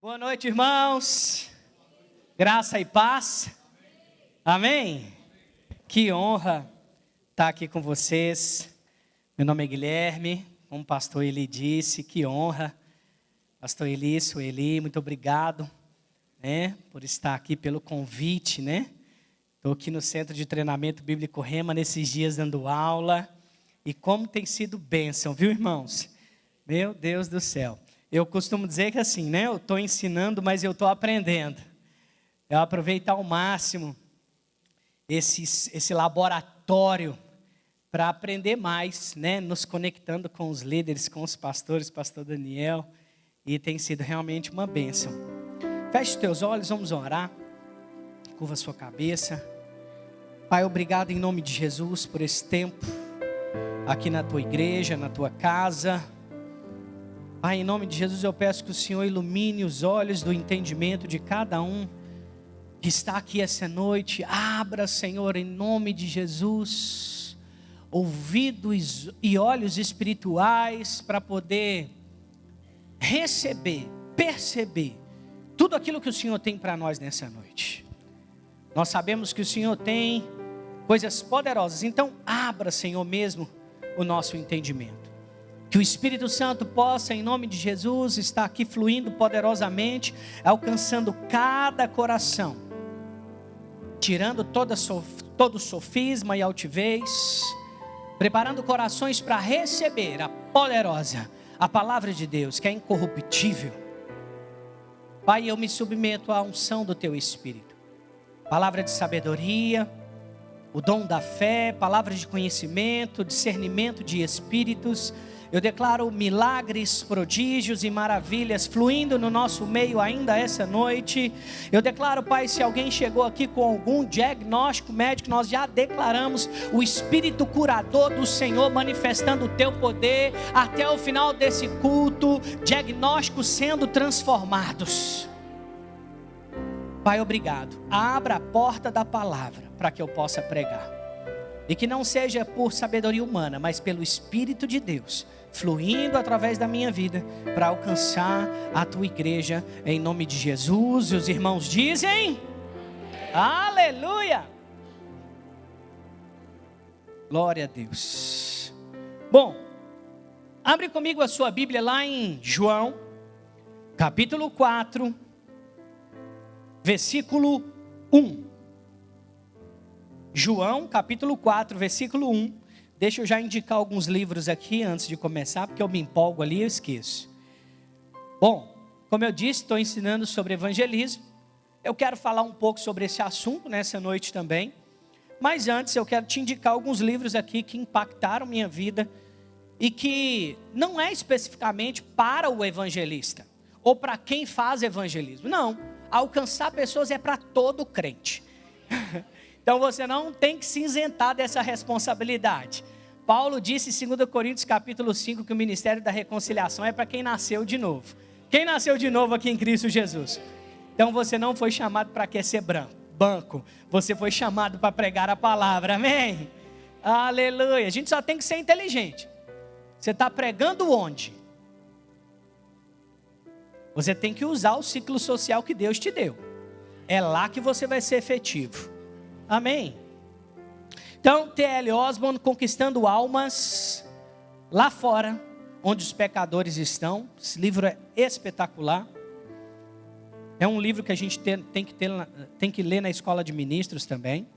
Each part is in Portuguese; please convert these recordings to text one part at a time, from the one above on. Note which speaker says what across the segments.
Speaker 1: Boa noite, irmãos. Graça e paz. Amém? Que honra estar aqui com vocês. Meu nome é Guilherme, como o pastor Eli disse, que honra. Pastor Eli, Sueli, muito obrigado, por estar aqui, pelo convite, Estou aqui no Centro de Treinamento Bíblico Rema nesses dias dando aula. E como tem sido bênção, viu, irmãos? Meu Deus do céu. Eu costumo dizer que assim, eu estou ensinando, mas eu estou aprendendo. Eu aproveitar ao máximo esse laboratório para aprender mais, nos conectando com os líderes, com os pastores, pastor Daniel, e tem sido realmente uma bênção. Feche os teus olhos, vamos orar. Curva a sua cabeça. Pai, obrigado em nome de Jesus por esse tempo aqui na tua igreja, na tua casa. Pai, em nome de Jesus eu peço que o Senhor ilumine os olhos do entendimento de cada um que está aqui essa noite. Abra, Senhor, em nome de Jesus, ouvidos e olhos espirituais para poder receber, perceber tudo aquilo que o Senhor tem para nós nessa noite. Nós sabemos que o Senhor tem coisas poderosas, então abra, Senhor, mesmo o nosso entendimento. Que o Espírito Santo possa, em nome de Jesus, estar aqui fluindo poderosamente, alcançando cada coração, tirando todo sofisma e altivez, preparando corações para receber a poderosa, a palavra de Deus, que é incorruptível. Pai, eu me submeto à unção do Teu Espírito, palavra de sabedoria, o dom da fé, palavra de conhecimento, discernimento de espíritos. Eu declaro milagres, prodígios e maravilhas fluindo no nosso meio ainda essa noite. Eu declaro, Pai, se alguém chegou aqui com algum diagnóstico médico, nós já declaramos o Espírito curador do Senhor manifestando o Teu poder até o final desse culto, diagnósticos sendo transformados. Pai, obrigado. Abra a porta da palavra para que eu possa pregar. E que não seja por sabedoria humana, mas pelo Espírito de Deus, fluindo através da minha vida, para alcançar a tua igreja, em nome de Jesus. E os irmãos dizem: aleluia! Glória a Deus. Bom, abre comigo a sua Bíblia lá em João, capítulo 4, versículo 1. João, capítulo 4, versículo 1. Deixa eu já indicar alguns livros aqui antes de começar, porque eu me empolgo ali e eu esqueço. Bom, como eu disse, estou ensinando sobre evangelismo. Eu quero falar um pouco sobre esse assunto nessa noite também. Mas antes eu quero te indicar alguns livros aqui que impactaram minha vida e que não é especificamente para o evangelista ou para quem faz evangelismo. Não, alcançar pessoas é para todo crente. Então você não tem que se isentar dessa responsabilidade. Paulo disse em 2 Coríntios capítulo 5 que o ministério da reconciliação é para quem nasceu de novo. Quem nasceu de novo aqui em Cristo Jesus? Então você não foi chamado para aquecer banco. Você foi chamado para pregar a palavra. Amém? Aleluia. A gente só tem que ser inteligente. Você está pregando onde? Você tem que usar o ciclo social que Deus te deu. É lá que você vai ser efetivo. Amém? Então, T.L. Osborne, conquistando almas lá fora, onde os pecadores estão. Esse livro é espetacular. É um livro que a gente tem que ler na escola de ministros também.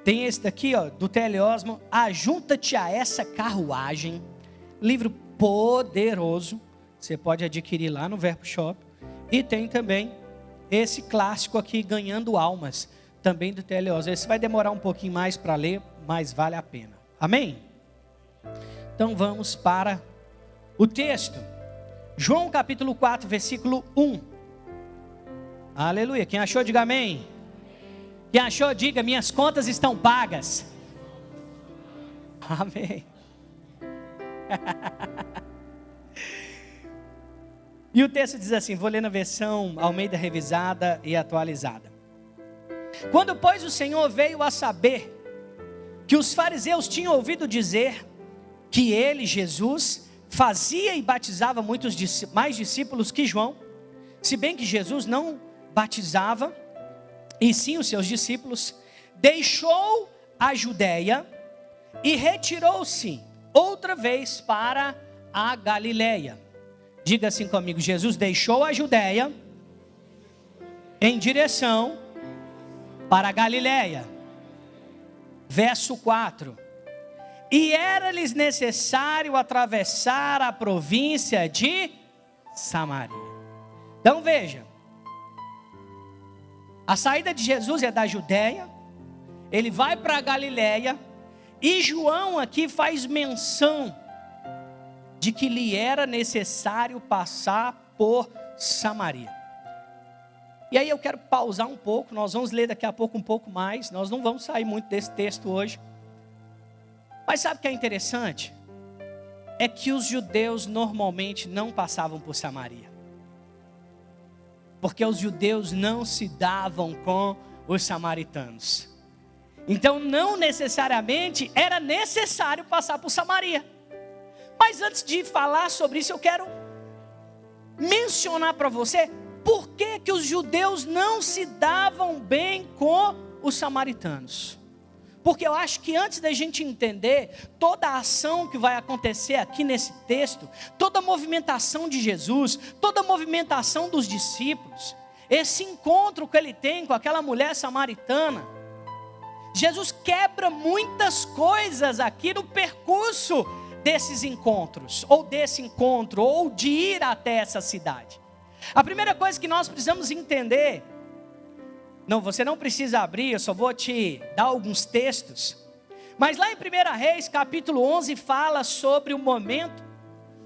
Speaker 1: Tem esse daqui, do T.L. Osborne, Ajunta-te a essa carruagem. Livro poderoso. Você pode adquirir lá no Verbo Shop. E tem também esse clássico aqui, Ganhando Almas, também do T.L. Osborne. Esse vai demorar um pouquinho mais para ler, mas vale a pena. Amém? Então vamos para o texto. João capítulo 4, versículo 1. Aleluia. Quem achou, diga amém. Quem achou, diga: minhas contas estão pagas. Amém. E o texto diz assim, vou ler na versão Almeida revisada e atualizada. Quando, pois, o Senhor veio a saber que os fariseus tinham ouvido dizer que ele, Jesus, fazia e batizava muitos mais discípulos que João, Se bem que Jesus não batizava, e sim os seus discípulos, deixou a Judéia e retirou-se outra vez para a Galileia. Diga assim comigo: Jesus deixou a Judéia em direção para a Galileia. Verso 4. E era-lhes necessário atravessar a província de Samaria. Então veja, a saída de Jesus é da Judéia, ele vai para a Galileia, e João aqui faz menção de que lhe era necessário passar por Samaria. E aí eu quero pausar um pouco, nós vamos ler daqui a pouco um pouco mais, nós não vamos sair muito desse texto hoje. Mas sabe o que é interessante? É que os judeus normalmente não passavam por Samaria. Porque os judeus não se davam com os samaritanos. Então não necessariamente era necessário passar por Samaria. Mas antes de falar sobre isso, eu quero mencionar para você por que os judeus não se davam bem com os samaritanos. Porque eu acho que antes da gente entender toda a ação que vai acontecer aqui nesse texto, toda a movimentação de Jesus, toda a movimentação dos discípulos, esse encontro que ele tem com aquela mulher samaritana, Jesus quebra muitas coisas aqui no percurso desses encontros, ou desse encontro, ou de ir até essa cidade. A primeira coisa que nós precisamos entender, não, você não precisa abrir, eu só vou te dar alguns textos, mas lá em 1 Reis, capítulo 11, fala sobre o momento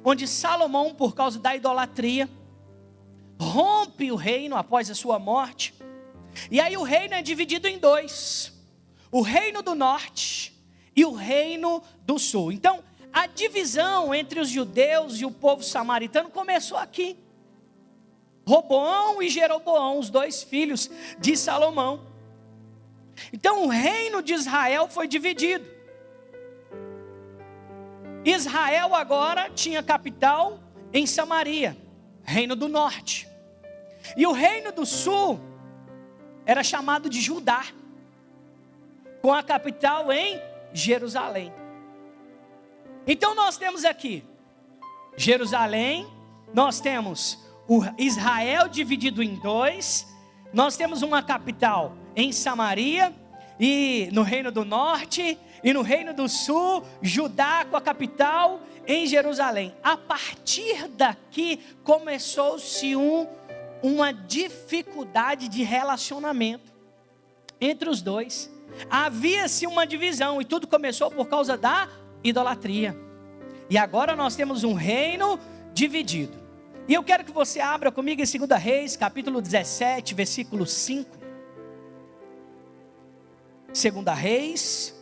Speaker 1: onde Salomão, por causa da idolatria, rompe o reino após a sua morte, e aí o reino é dividido em dois, o reino do norte e o reino do sul. Então, a divisão entre os judeus e o povo samaritano começou aqui. Roboão e Jeroboão, os dois filhos de Salomão. Então o reino de Israel foi dividido. Israel agora tinha capital em Samaria, reino do norte. E o reino do sul era chamado de Judá, com a capital em Jerusalém. Então nós temos aqui Jerusalém, nós temos o Israel dividido em dois, nós temos uma capital em Samaria, e no reino do norte, e no reino do sul, Judá com a capital em Jerusalém. A partir daqui começou-se uma dificuldade de relacionamento entre os dois. Havia-se uma divisão, e tudo começou por causa da idolatria. E agora nós temos um reino dividido. E eu quero que você abra comigo em 2 Reis, capítulo 17, versículo 5. 2 Reis,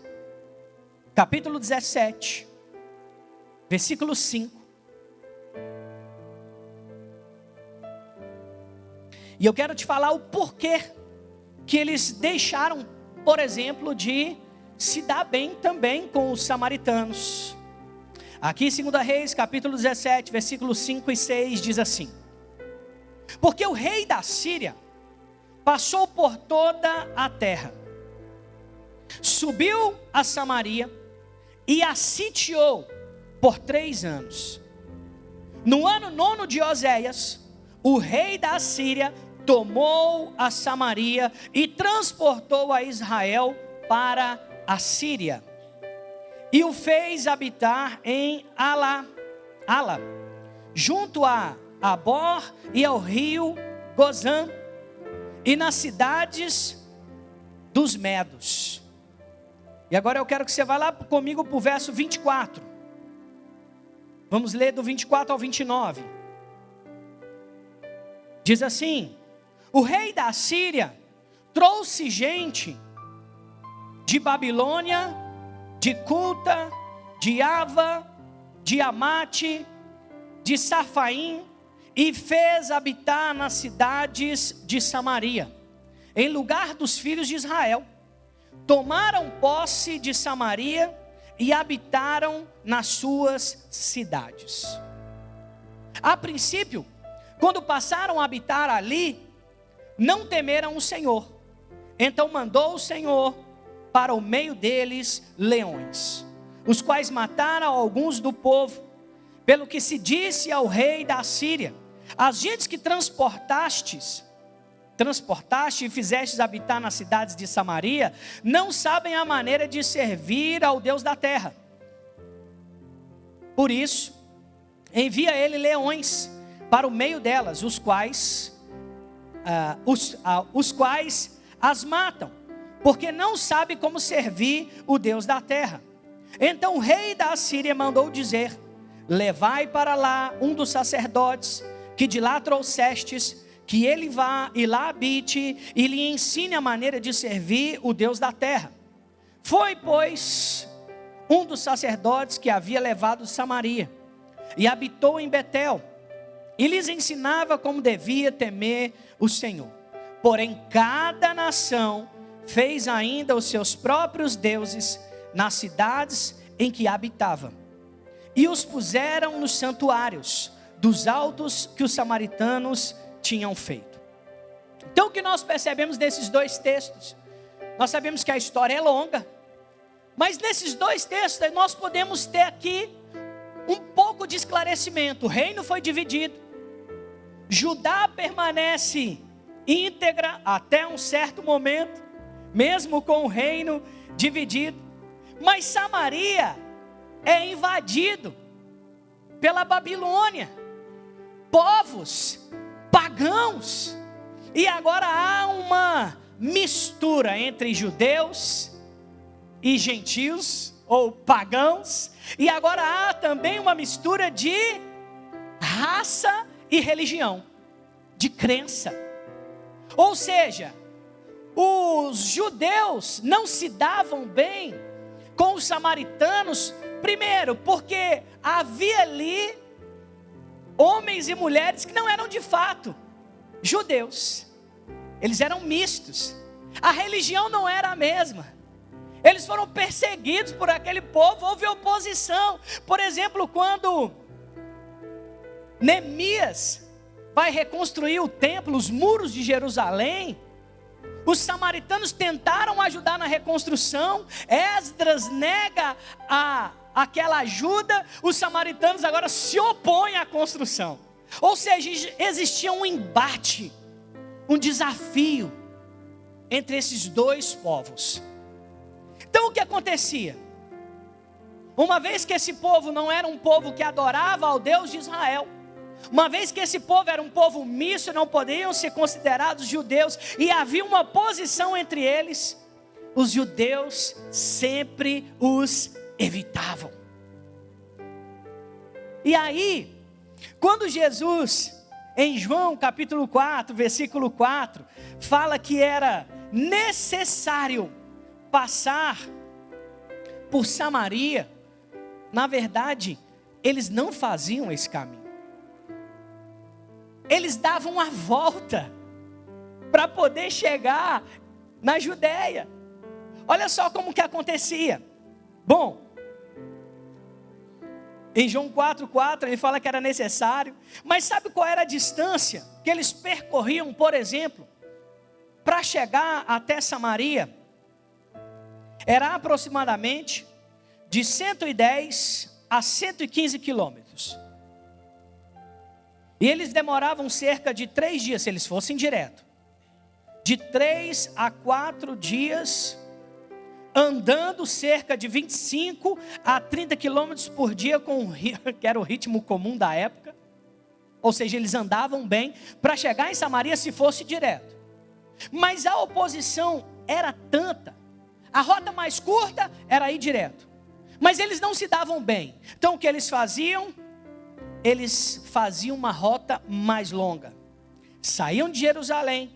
Speaker 1: capítulo 17, versículo 5. E eu quero te falar o porquê que eles deixaram, por exemplo, de se dar bem também com os samaritanos. Aqui em 2 Reis, capítulo 17, versículos 5 e 6, diz assim: porque o rei da Síria passou por toda a terra, subiu a Samaria e a sitiou por 3 anos. No ano 9 de Oséias, o rei da Síria tomou a Samaria e transportou a Israel para a Síria, e o fez habitar em Ala, junto a Abor e ao rio Gozã, e nas cidades dos Medos. E agora eu quero que você vá lá comigo para o verso 24. Vamos ler do 24 ao 29. Diz assim: o rei da Síria trouxe gente de Babilônia, de Culta, de Ava, de Amate, de Safaim, e fez habitar nas cidades de Samaria, em lugar dos filhos de Israel. Tomaram posse de Samaria e habitaram nas suas cidades. A princípio, Quando passaram a habitar ali, não temeram o Senhor. Então mandou o Senhor para o meio deles leões, os quais mataram alguns do povo. Pelo que se disse ao rei da Síria: as gentes que transportaste e fizestes habitar nas cidades de Samaria, não sabem a maneira de servir ao Deus da terra. Por isso, envia ele leões para o meio delas, os quais as matam, porque não sabe como servir o Deus da terra. Então o rei da Síria mandou dizer: levai para lá um dos sacerdotes que de lá trouxestes, que ele vá e lá habite e lhe ensine a maneira de servir o Deus da terra. Foi, pois, um dos sacerdotes que havia levado de Samaria e habitou em Betel, e lhes ensinava como devia temer o Senhor. Porém, cada nação fez ainda os seus próprios deuses nas cidades em que habitava, e os puseram nos santuários dos altos que os samaritanos tinham feito. Então o que nós percebemos nesses dois textos? Nós sabemos que a história é longa, mas nesses dois textos nós podemos ter aqui um pouco de esclarecimento. O reino foi dividido, Judá permanece íntegra até um certo momento, mesmo com o reino dividido, mas Samaria é invadido pela Babilônia, povos pagãos, e agora há uma mistura entre judeus e gentios, ou pagãos, e agora há também uma mistura de raça e religião, de crença. Ou seja, os judeus não se davam bem com os samaritanos, primeiro porque havia ali homens e mulheres que não eram de fato judeus, eles eram mistos, a religião não era a mesma, eles foram perseguidos por aquele povo, houve oposição. Por exemplo, quando Neemias vai reconstruir o templo, os muros de Jerusalém, os samaritanos tentaram ajudar na reconstrução, Esdras nega aquela ajuda, os samaritanos agora se opõem à construção. Ou seja, existia um embate, um desafio entre esses dois povos. Então o que acontecia? Uma vez que esse povo não era um povo que adorava ao Deus de Israel, uma vez que esse povo era um povo misto, não poderiam ser considerados judeus, e havia uma posição entre eles, os judeus sempre os evitavam. E aí, quando Jesus, em João capítulo 4, versículo 4, fala que era necessário passar por Samaria, na verdade, eles não faziam esse caminho. Eles davam a volta para poder chegar na Judéia. Olha só como que acontecia. Bom, em João 4,4 ele fala que era necessário, mas sabe qual era a distância que eles percorriam, por exemplo, para chegar até Samaria? Era aproximadamente de 110 a 115 quilômetros. E eles demoravam cerca de 3 dias, se eles fossem direto. De 3 a 4 dias, andando cerca de 25 a 30 quilômetros por dia, que era o ritmo comum da época. Ou seja, eles andavam bem para chegar em Samaria se fosse direto. Mas a oposição era tanta. A rota mais curta era ir direto. Mas eles não se davam bem. Então o que eles faziam? Eles faziam uma rota mais longa. Saíam de Jerusalém,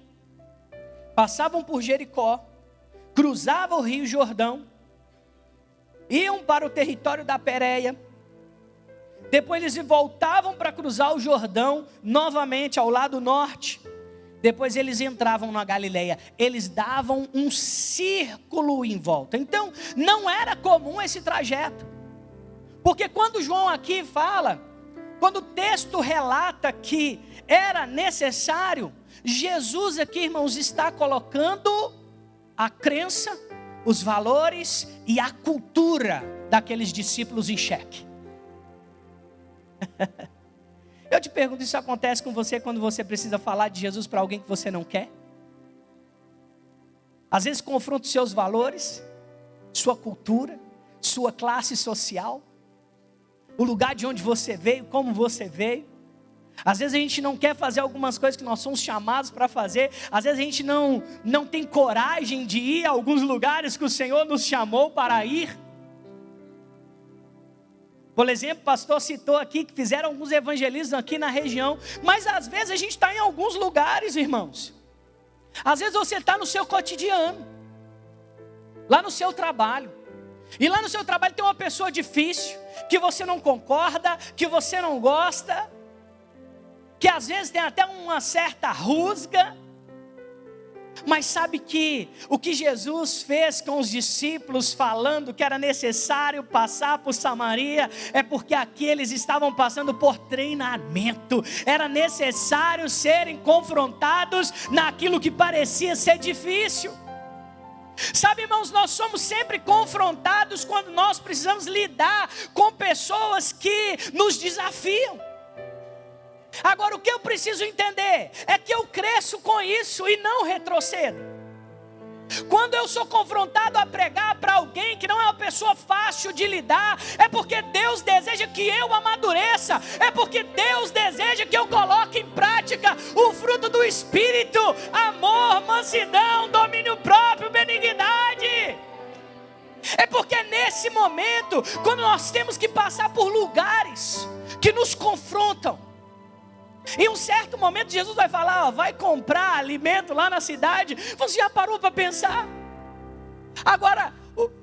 Speaker 1: passavam por Jericó, cruzavam o rio Jordão, iam para o território da Pérea, depois eles voltavam para cruzar o Jordão novamente ao lado norte, depois eles entravam na Galileia, eles davam um círculo em volta. Então não era comum esse trajeto, porque quando João aqui fala, Quando o texto relata que era necessário, Jesus aqui, irmãos, está colocando a crença, os valores e a cultura daqueles discípulos em xeque. Eu te pergunto, isso acontece com você quando você precisa falar de Jesus para alguém que você não quer? Às vezes confronta os seus valores, sua cultura, sua classe social, o lugar de onde você veio, como você veio. Às vezes a gente não quer fazer algumas coisas que nós somos chamados para fazer. Às vezes a gente não tem coragem de ir a alguns lugares que o Senhor nos chamou para ir. Por exemplo, o pastor citou aqui que fizeram alguns evangelismos aqui na região. Mas às vezes a gente está em alguns lugares, irmãos. Às vezes você está no seu cotidiano, lá no seu trabalho. E lá no seu trabalho tem uma pessoa difícil, que você não concorda, que você não gosta, que às vezes tem até uma certa rusga. Mas sabe que o que Jesus fez com os discípulos, falando que era necessário passar por Samaria, é porque aqui eles estavam passando por treinamento. Era necessário serem confrontados naquilo que parecia ser difícil. Sabe, irmãos, nós somos sempre confrontados quando nós precisamos lidar com pessoas que nos desafiam. Agora, o que eu preciso entender é que eu cresço com isso e não retrocedo. Quando eu sou confrontado a pregar para alguém que não é uma pessoa fácil de lidar, é porque Deus deseja que eu amadureça, é porque Deus deseja que eu coloque em prática o fruto do Espírito: amor, mansidão, domínio próprio, benignidade. É porque nesse momento, quando nós temos que passar por lugares que nos confrontam, em um certo momento Jesus vai falar, vai comprar alimento lá na cidade. Você já parou para pensar? Agora,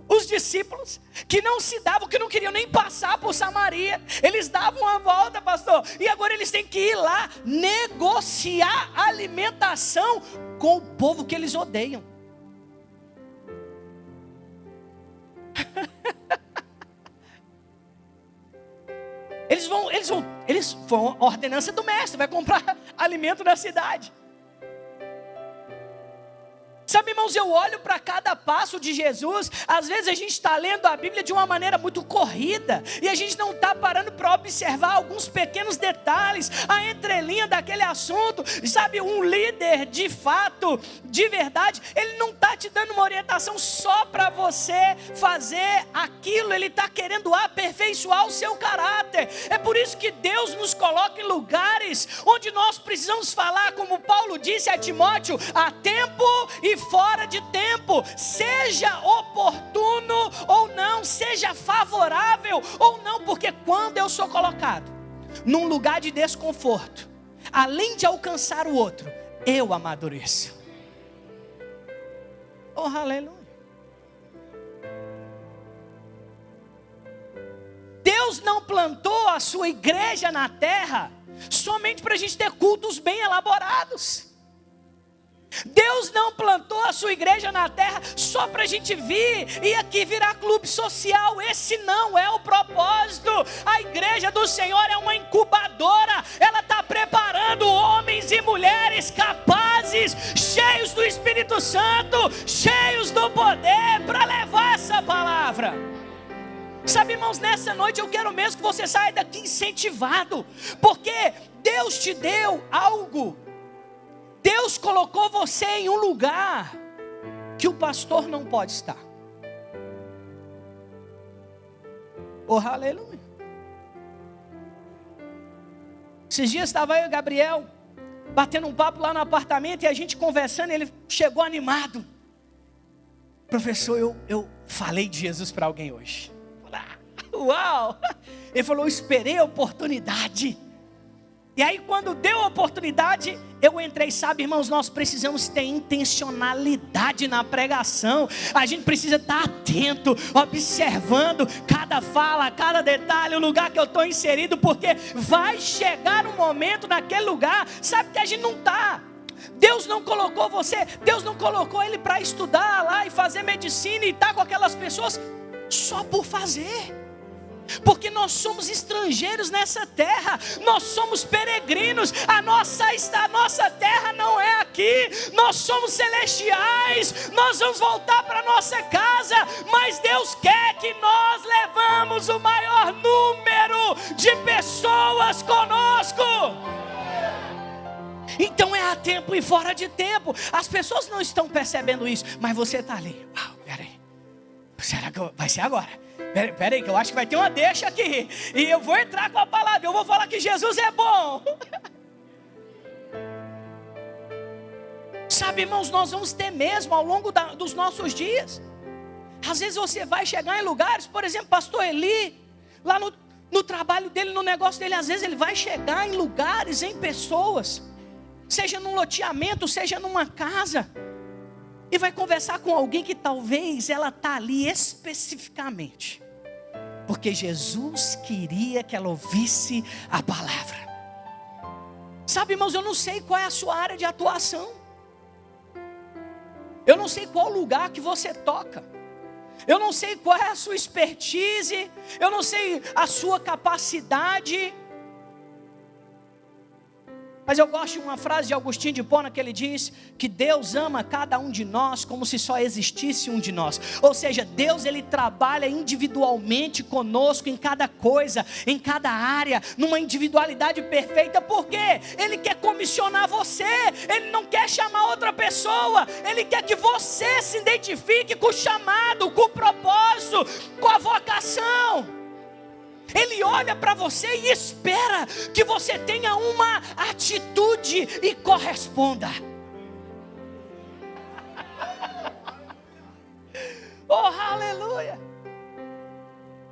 Speaker 1: os discípulos que não se davam, que não queriam nem passar por Samaria, eles davam uma volta, pastor, e agora eles têm que ir lá negociar alimentação com o povo que eles odeiam. Eles vão, ordenança do mestre, vai comprar alimento na cidade. Sabe, irmãos, eu olho para cada passo de Jesus. Às vezes a gente está lendo a Bíblia de uma maneira muito corrida, e a gente não está parando para observar alguns pequenos detalhes, a entrelinha daquele assunto. Sabe, um líder de fato, de verdade, ele não está te dando uma orientação só para você fazer aquilo. Ele está querendo aperfeiçoar o seu caráter. É por isso que Deus nos coloca em lugares onde nós precisamos falar, como Paulo disse a Timóteo, a tempo e fora de tempo, seja oportuno ou não, seja favorável ou não, porque quando eu sou colocado num lugar de desconforto, além de alcançar o outro, eu amadureço. Oh, aleluia. Deus não plantou a sua igreja na terra somente para a gente ter cultos bem elaborados. Deus não plantou a sua igreja na terra só para a gente vir e aqui virar clube social. Esse não é o propósito. A igreja do Senhor é uma incubadora. Ela está preparando homens e mulheres capazes, cheios do Espírito Santo, cheios do poder, para levar essa palavra. Sabe, irmãos, nessa noite eu quero mesmo que você saia daqui incentivado, porque Deus te deu algo. Deus colocou você em um lugar que o pastor não pode estar. Oh, aleluia. Esses dias estava eu e Gabriel batendo um papo lá no apartamento, e a gente conversando, e ele chegou animado. Professor, eu falei de Jesus para alguém hoje. Uau! Ele falou, eu esperei a oportunidade. E aí quando deu a oportunidade, eu entrei. Sabe, irmãos, nós precisamos ter intencionalidade na pregação. A gente precisa estar atento, observando cada fala, cada detalhe, o lugar que eu estou inserido, porque vai chegar um momento naquele lugar, sabe, que a gente não está. Deus não colocou você, Deus não colocou ele para estudar lá e fazer medicina e estar com aquelas pessoas só por fazer. Porque nós somos estrangeiros nessa terra, nós somos peregrinos, a nossa terra não é aqui, nós somos celestiais, nós vamos voltar para nossa casa, mas Deus quer que nós levamos o maior número de pessoas conosco. Então é a tempo e fora de tempo. As pessoas não estão percebendo isso, mas você está ali. Uau, peraí, será que vai ser agora? Peraí, que eu acho que vai ter uma deixa aqui, e eu vou entrar com a palavra, eu vou falar que Jesus é bom. Sabe, irmãos, nós vamos ter mesmo ao longo dos nossos dias. Às vezes você vai chegar em lugares, por exemplo, pastor Eli, lá no trabalho dele, no negócio dele, às vezes ele vai chegar em lugares, em pessoas, seja num loteamento, seja numa casa, e vai conversar com alguém que talvez ela está ali especificamente porque Jesus queria que ela ouvisse a palavra. Sabe, irmãos, eu não sei qual é a sua área de atuação. Eu não sei qual lugar que você toca. Eu não sei qual é a sua expertise. Eu não sei a sua capacidade. Mas eu gosto de uma frase de Agostinho de Hipona que ele diz que Deus ama cada um de nós como se só existisse um de nós. Ou seja, Deus ele trabalha individualmente conosco em cada coisa, em cada área, numa individualidade perfeita. Por quê? Ele quer comissionar você, ele não quer chamar outra pessoa, ele quer que você se identifique com o chamado, com o propósito, com a vocação. Ele olha para você e espera que você tenha uma atitude e corresponda. Oh, aleluia!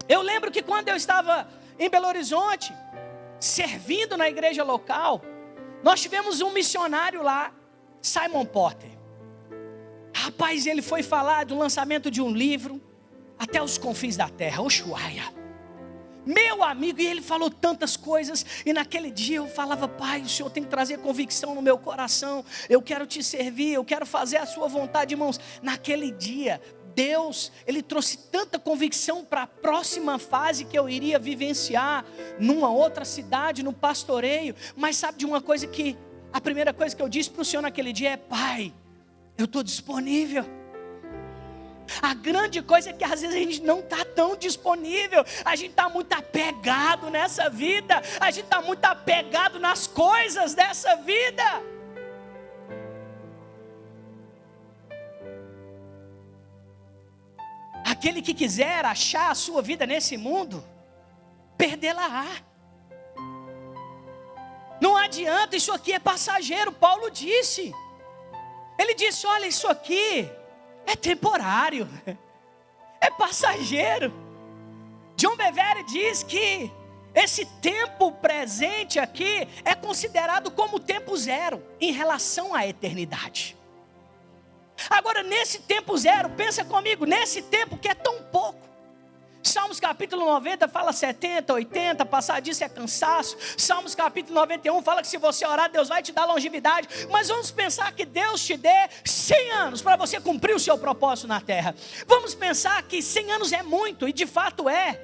Speaker 1: Eu lembro que quando eu estava em Belo Horizonte, servindo na igreja local, nós tivemos um missionário lá, Simon Porter. Rapaz, ele foi falar do lançamento de um livro até os confins da terra, Ushuaia. Meu amigo, e ele falou tantas coisas, e naquele dia eu falava: Pai, o Senhor tem que trazer convicção no meu coração, eu quero te servir, eu quero fazer a sua vontade, irmãos. Naquele dia, Deus, ele trouxe tanta convicção para a próxima fase que eu iria vivenciar, numa outra cidade, no pastoreio. Mas sabe de uma coisa que, a primeira coisa que eu disse para o Senhor naquele dia é: Pai, eu estou disponível. A grande coisa é que às vezes a gente não está tão disponível. A gente está muito apegado nessa vida. A gente está muito apegado nas coisas dessa vida. Aquele que quiser achar a sua vida nesse mundo, perdê-la-á. Não adianta, isso aqui é passageiro. Paulo disse. Ele disse: olha, isso aqui é temporário, é passageiro. John Bevere diz que esse tempo presente aqui é considerado como tempo zero em relação à eternidade. Agora, nesse tempo zero, pensa comigo, nesse tempo que é tão pouco. Salmos capítulo 90 fala 70, 80, passar disso é cansaço. Salmos capítulo 91 fala que se você orar, Deus vai te dar longevidade. Mas vamos pensar que Deus te dê 100 anos para você cumprir o seu propósito na terra. Vamos pensar que 100 anos é muito, e de fato é.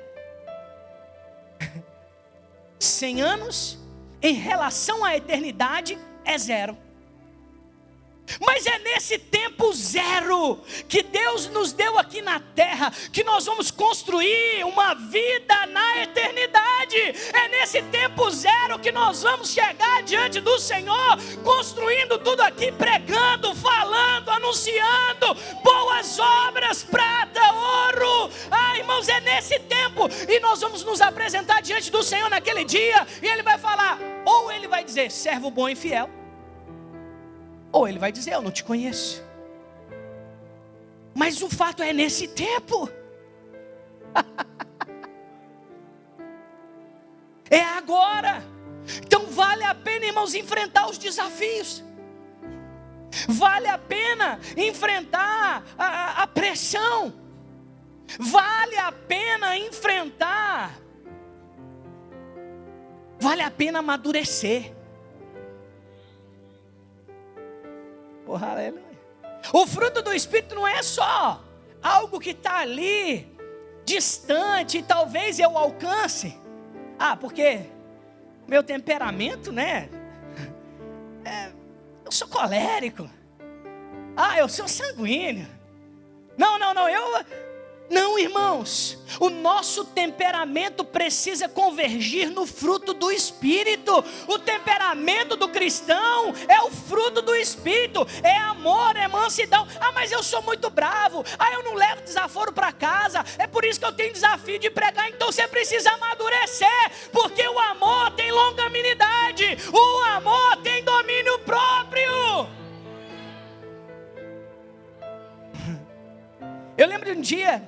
Speaker 1: 100 anos em relação à eternidade é zero. Mas é nesse tempo zero que Deus nos deu aqui na terra que nós vamos construir uma vida na eternidade. É nesse tempo zero que nós vamos chegar diante do Senhor, construindo tudo aqui, pregando, falando, anunciando boas obras, prata, ouro. Irmãos, é nesse tempo. E nós vamos nos apresentar diante do Senhor naquele dia, e Ele vai falar, ou Ele vai dizer: servo bom e fiel, ou Ele vai dizer: eu não te conheço. Mas o fato é nesse tempo. É agora. Então vale a pena, irmãos, enfrentar os desafios. Vale a pena enfrentar a pressão. Vale a pena enfrentar. Vale a pena amadurecer. Oh, aleluia. O fruto do Espírito não é só algo que está ali distante, e talvez eu alcance. Porque meu temperamento, né? Eu sou colérico. Eu sou sanguíneo. Não, irmãos, o nosso temperamento precisa convergir no fruto do Espírito. O temperamento do cristão é o fruto do Espírito, é amor, é mansidão. Mas eu sou muito bravo, eu não levo desaforo para casa, é por isso que eu tenho desafio de pregar. Então você precisa amadurecer, porque o amor tem longanimidade, o amor tem domínio próprio. Eu lembro de um dia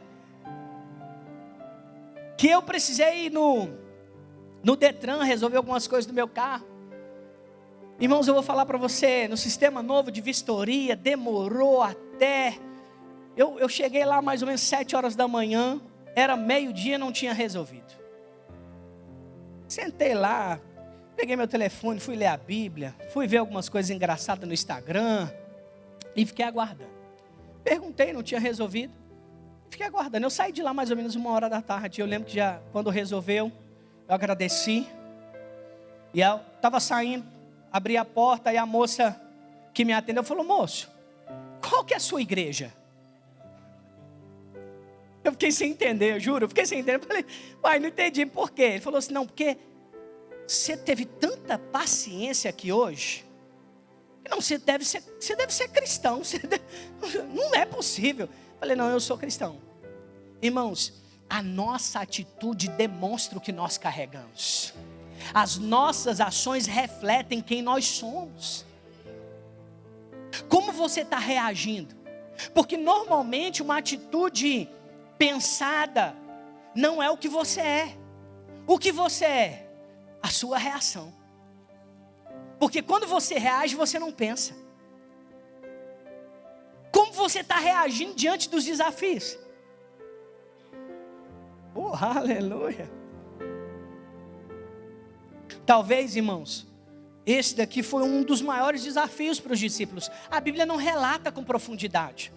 Speaker 1: que eu precisei ir no Detran resolver algumas coisas do meu carro. Irmãos, eu vou falar para você, no sistema novo de vistoria, demorou até... Eu cheguei lá mais ou menos 7 horas da manhã, era meio-dia, não tinha resolvido. Sentei lá, peguei meu telefone, fui ler a Bíblia, fui ver algumas coisas engraçadas no Instagram e fiquei aguardando. Perguntei, não tinha resolvido. Fiquei aguardando. Eu saí de lá mais ou menos 1h da tarde. Eu lembro que quando resolveu, eu agradeci. E eu estava saindo, abri a porta e a moça que me atendeu falou: moço, qual que é a sua igreja? Eu fiquei sem entender, eu juro. Eu fiquei sem entender. Eu falei: não entendi por quê. Ele falou assim: não, porque você teve tanta paciência aqui hoje. Não, você deve ser cristão. Não é possível. Falei: não, eu sou cristão. Irmãos, a nossa atitude demonstra o que nós carregamos. As nossas ações refletem quem nós somos. Como você está reagindo? Porque normalmente uma atitude pensada não é o que você é. O que você é? A sua reação. Porque quando você reage, você não pensa. Como você está reagindo diante dos desafios? Aleluia. Talvez, irmãos, esse daqui foi um dos maiores desafios para os discípulos. A Bíblia não relata com profundidade,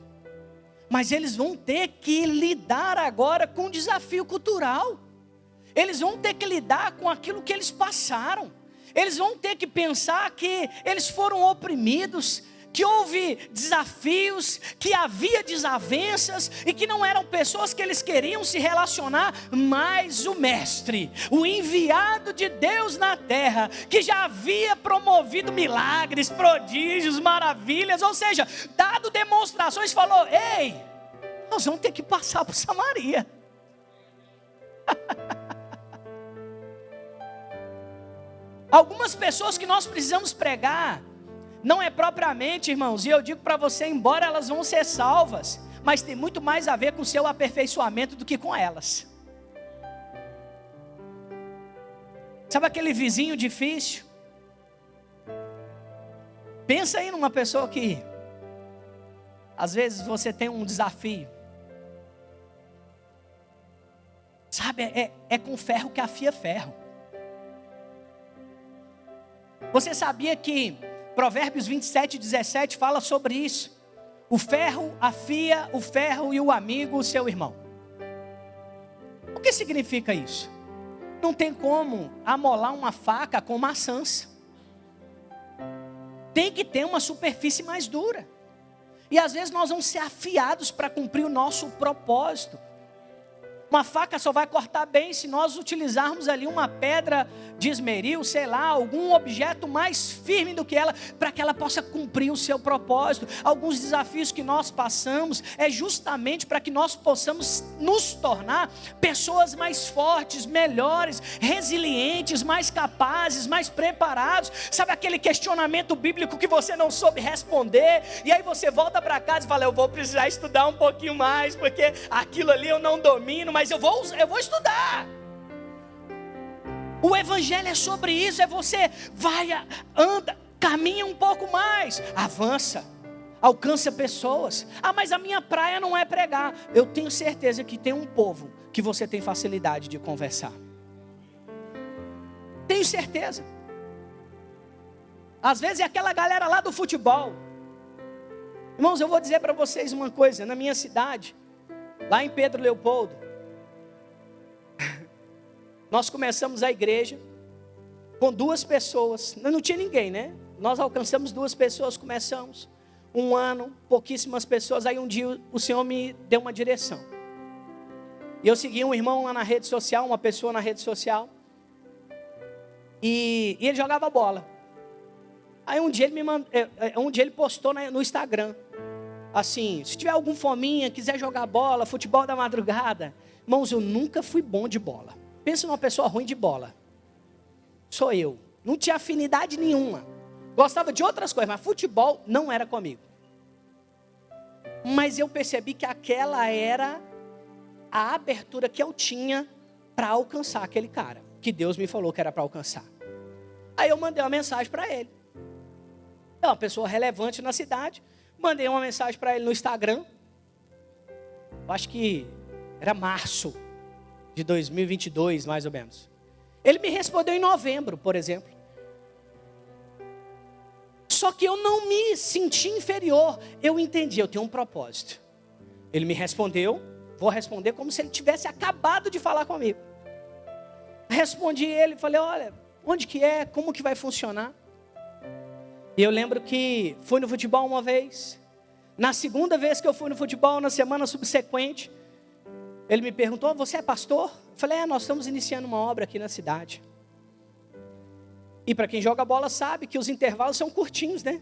Speaker 1: mas eles vão ter que lidar agora com um desafio cultural. Eles vão ter que lidar com aquilo que eles passaram. Eles vão ter que pensar que eles foram oprimidos, que houve desafios, que havia desavenças e que não eram pessoas que eles queriam se relacionar, mas o mestre, o enviado de Deus na terra, que já havia promovido milagres, prodígios, maravilhas, ou seja, dado demonstrações, falou: ei, nós vamos ter que passar por Samaria. Algumas pessoas que nós precisamos pregar, não é propriamente, irmãos, e eu digo para você, embora elas vão ser salvas, mas tem muito mais a ver com o seu aperfeiçoamento do que com elas. Sabe aquele vizinho difícil? Pensa aí numa pessoa que, às vezes você tem um desafio. Sabe, é com ferro que afia ferro. Você sabia que Provérbios 27:17 fala sobre isso? O ferro afia o ferro e o amigo o seu irmão. O que significa isso? Não tem como amolar uma faca com maçãs. Tem que ter uma superfície mais dura. E às vezes nós vamos ser afiados para cumprir o nosso propósito. Uma faca só vai cortar bem se nós utilizarmos ali uma pedra de esmeril, sei lá, algum objeto mais firme do que ela, para que ela possa cumprir o seu propósito. Alguns desafios que nós passamos é justamente para que nós possamos nos tornar pessoas mais fortes, melhores, resilientes, mais capazes, mais preparados. Sabe aquele questionamento bíblico que você não soube responder, e aí você volta para casa e fala: eu vou precisar estudar um pouquinho mais, porque aquilo ali eu não domino, mas eu vou estudar. O evangelho é sobre isso, é você vai, anda, caminha um pouco mais, avança, alcança pessoas. Mas a minha praia não é pregar. Eu tenho certeza que tem um povo que você tem facilidade de conversar. Tenho certeza. Às vezes é aquela galera lá do futebol. Irmãos, eu vou dizer para vocês uma coisa. Na minha cidade, lá em Pedro Leopoldo, Nós começamos a igreja com 2 pessoas. Não tinha ninguém, né? Nós alcançamos 2 pessoas, começamos. 1 ano, pouquíssimas pessoas. Aí um dia o Senhor me deu uma direção. E eu segui um irmão lá na rede social, uma pessoa na rede social. E ele jogava bola. Aí um dia ele postou no Instagram. Assim, se tiver algum fominha, quiser jogar bola, futebol da madrugada. Irmãos, eu nunca fui bom de bola. Pensa numa pessoa ruim de bola. Sou eu. Não tinha afinidade nenhuma. Gostava de outras coisas, mas futebol não era comigo. Mas eu percebi que aquela era a abertura que eu tinha para alcançar aquele cara. Que Deus me falou que era para alcançar. Aí eu mandei uma mensagem para ele. É uma pessoa relevante na cidade. Mandei uma mensagem para ele no Instagram. Eu acho que era março de 2022, mais ou menos. Ele me respondeu em novembro, por exemplo. Só que eu não me senti inferior. Eu entendi, eu tenho um propósito. Ele me respondeu, vou responder como se ele tivesse acabado de falar comigo. Respondi ele, falei, olha, onde que é, como que vai funcionar? E eu lembro que fui no futebol uma vez. Na segunda vez que eu fui no futebol, na semana subsequente, ele me perguntou, você é pastor? Eu falei, nós estamos iniciando uma obra aqui na cidade. E para quem joga bola sabe que os intervalos são curtinhos, né?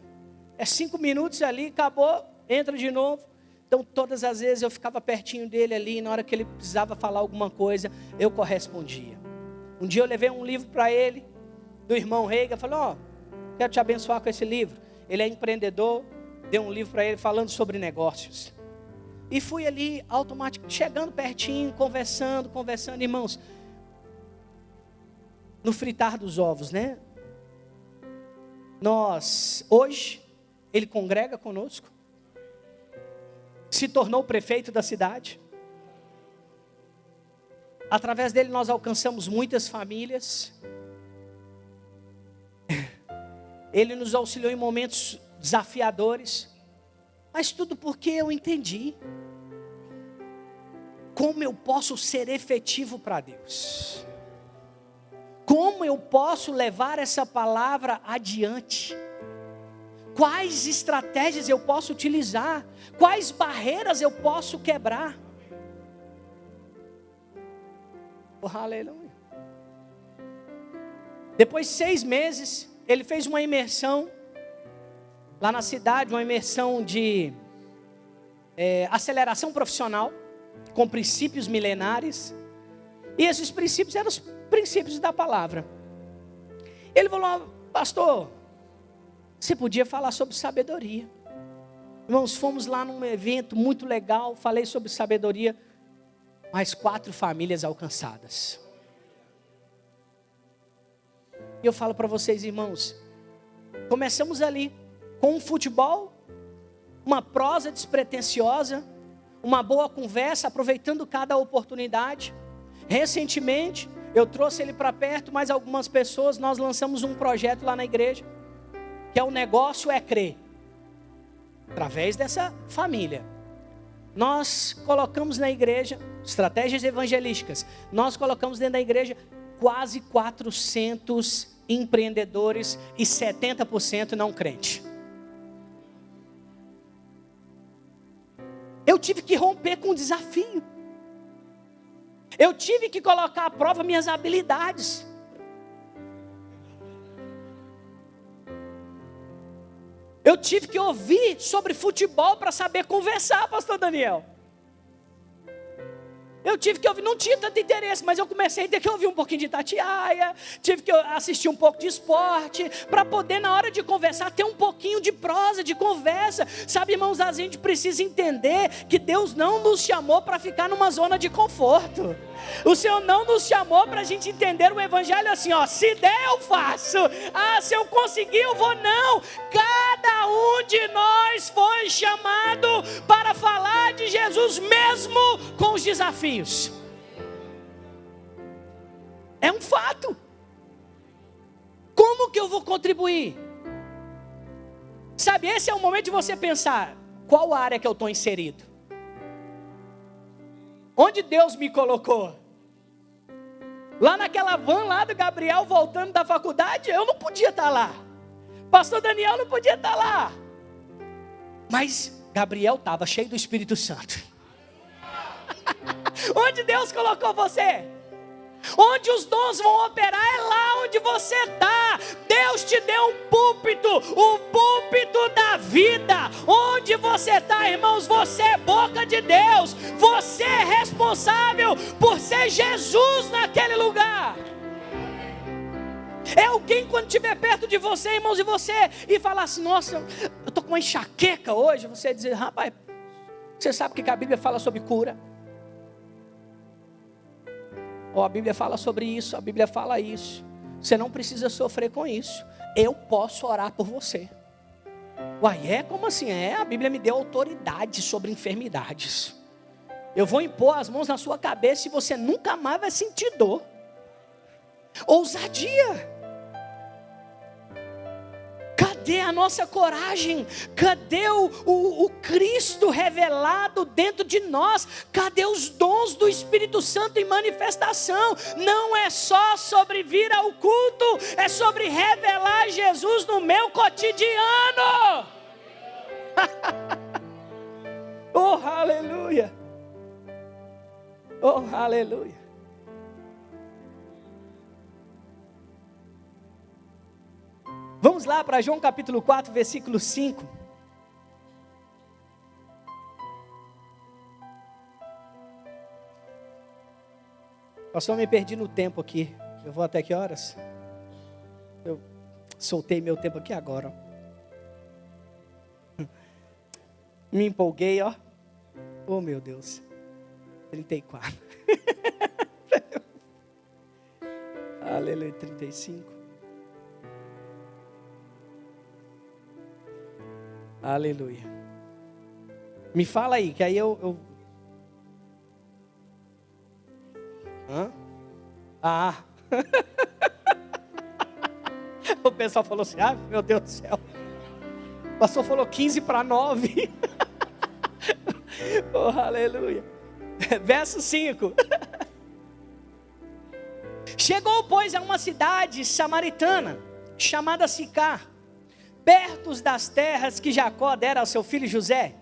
Speaker 1: É 5 minutos ali, acabou, entra de novo. Então todas as vezes eu ficava pertinho dele ali, na hora que ele precisava falar alguma coisa, eu correspondia. Um dia eu levei um livro para ele, do irmão Reiga, falei, quero te abençoar com esse livro. Ele é empreendedor, dei um livro para ele falando sobre negócios. E fui ali, automaticamente, chegando pertinho, conversando, irmãos. No fritar dos ovos, né? Hoje, ele congrega conosco. Se tornou prefeito da cidade. Através dele nós alcançamos muitas famílias. Ele nos auxiliou em momentos desafiadores. Mas tudo porque eu entendi como eu posso ser efetivo para Deus. Como eu posso levar essa palavra adiante. Quais estratégias eu posso utilizar? Quais barreiras eu posso quebrar? Aleluia. Depois de 6 meses, ele fez uma imersão lá na cidade, uma imersão de aceleração profissional, com princípios milenares. E esses princípios eram os princípios da palavra. Ele falou, pastor, você podia falar sobre sabedoria. Irmãos, fomos lá num evento muito legal, falei sobre sabedoria, mais 4 famílias alcançadas. E eu falo para vocês, irmãos, começamos ali com um futebol, uma prosa despretensiosa, uma boa conversa, aproveitando cada oportunidade. Recentemente, eu trouxe ele para perto, mais algumas pessoas, nós lançamos um projeto lá na igreja, que é o negócio é crer. Através dessa família, nós colocamos na igreja, estratégias evangelísticas, nós colocamos dentro da igreja quase 400 empreendedores e 70% não crente. Eu tive que romper com o desafio. Eu tive que colocar à prova minhas habilidades. Eu tive que ouvir sobre futebol para saber conversar, pastor Daniel. Eu tive que ouvir, não tinha tanto interesse, mas eu comecei a ter que ouvir um pouquinho de Itatiaia, tive que assistir um pouco de esporte, para poder na hora de conversar, ter um pouquinho de prosa, de conversa. Sabe, irmãos, a gente precisa entender que Deus não nos chamou para ficar numa zona de conforto. O Senhor não nos chamou para a gente entender o evangelho assim, se der eu faço, se eu conseguir eu vou, não. Cada um de nós foi chamado para falar de Jesus mesmo com os desafios. É um fato. Como que eu vou contribuir? Sabe, esse é o momento de você pensar, qual área que eu estou inserido? Onde Deus me colocou? Lá naquela van lá do Gabriel voltando da faculdade, eu não podia estar lá. Pastor Daniel não podia estar lá. Mas Gabriel estava cheio do Espírito Santo. Onde Deus colocou você? Onde os dons vão operar é lá onde você está. Deus te deu um púlpito, o púlpito da vida. Onde você está, irmãos, você é boca de Deus. Você é responsável por ser Jesus naquele lugar. É alguém quando estiver perto de você, irmãos, e falar assim, nossa, eu estou com uma enxaqueca hoje. Você dizer, rapaz, você sabe que a Bíblia fala sobre cura? Ou a Bíblia fala sobre isso, a Bíblia fala isso. Você não precisa sofrer com isso. Eu posso orar por você. Uai, como assim? A Bíblia me deu autoridade sobre enfermidades. Eu vou impor as mãos na sua cabeça e você nunca mais vai sentir dor. Ousadia. Cadê a nossa coragem? Cadê o Cristo revelado dentro de nós? Cadê os dons do Espírito Santo em manifestação? Não é só sobre vir ao culto, é sobre revelar Jesus no meu cotidiano. Oh, aleluia. Oh, aleluia. Vamos lá para João capítulo 4, versículo 5. Pastor, me perdi no tempo aqui. Eu vou até que horas? Eu soltei meu tempo aqui agora. Me empolguei, ó. Oh, meu Deus. 34. Aleluia, 35. Aleluia. Me fala aí, que aí eu... Hã? Ah. O pessoal falou assim, meu Deus do céu. O pastor falou 15 para 9. Oh, aleluia. Verso 5. Chegou, pois, a uma cidade samaritana, chamada Sicar, perto das terras que Jacó dera ao seu filho José.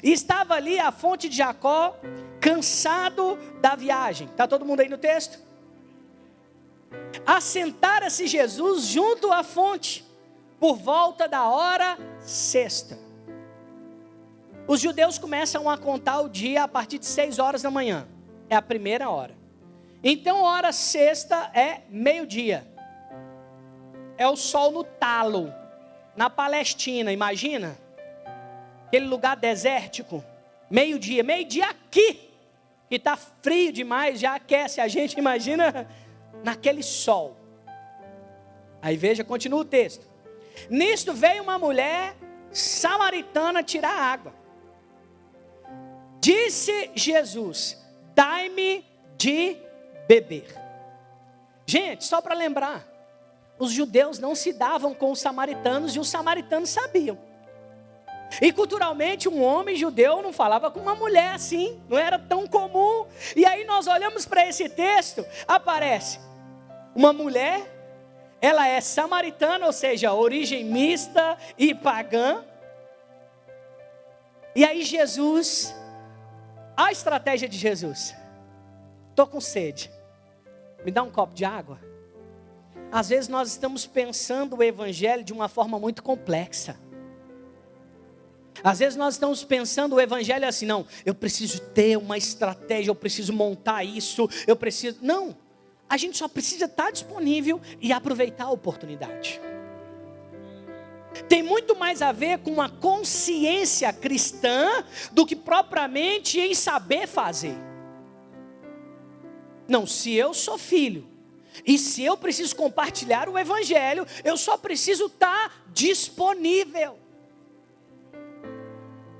Speaker 1: E estava ali a fonte de Jacó, cansado da viagem. Está todo mundo aí no texto? Assentara-se Jesus junto à fonte, por volta da hora sexta. Os judeus começam a contar o dia a partir de 6 horas da manhã. É a primeira hora. Então, hora sexta é meio-dia. É o sol no talo. Na Palestina, imagina? Aquele lugar desértico. Meio-dia aqui. Que está frio demais, já aquece a gente, imagina naquele sol. Aí veja, continua o texto. Nisto veio uma mulher samaritana tirar água. Disse Jesus, dai-me de beber. Gente, só para lembrar, os judeus não se davam com os samaritanos e os samaritanos sabiam. E culturalmente um homem judeu não falava com uma mulher assim, não era tão comum. E aí nós olhamos para esse texto, aparece uma mulher, ela é samaritana, ou seja, origem mista e pagã. E aí Jesus, a estratégia de Jesus, estou com sede, me dá um copo de água. Às vezes nós estamos pensando o evangelho de uma forma muito complexa. Às vezes nós estamos pensando o evangelho assim, não, eu preciso ter uma estratégia, eu preciso montar isso, eu preciso... Não, a gente só precisa estar disponível e aproveitar a oportunidade. Tem muito mais a ver com uma consciência cristã do que propriamente em saber fazer. Não, se eu sou filho, e se eu preciso compartilhar o evangelho, eu só preciso estar disponível.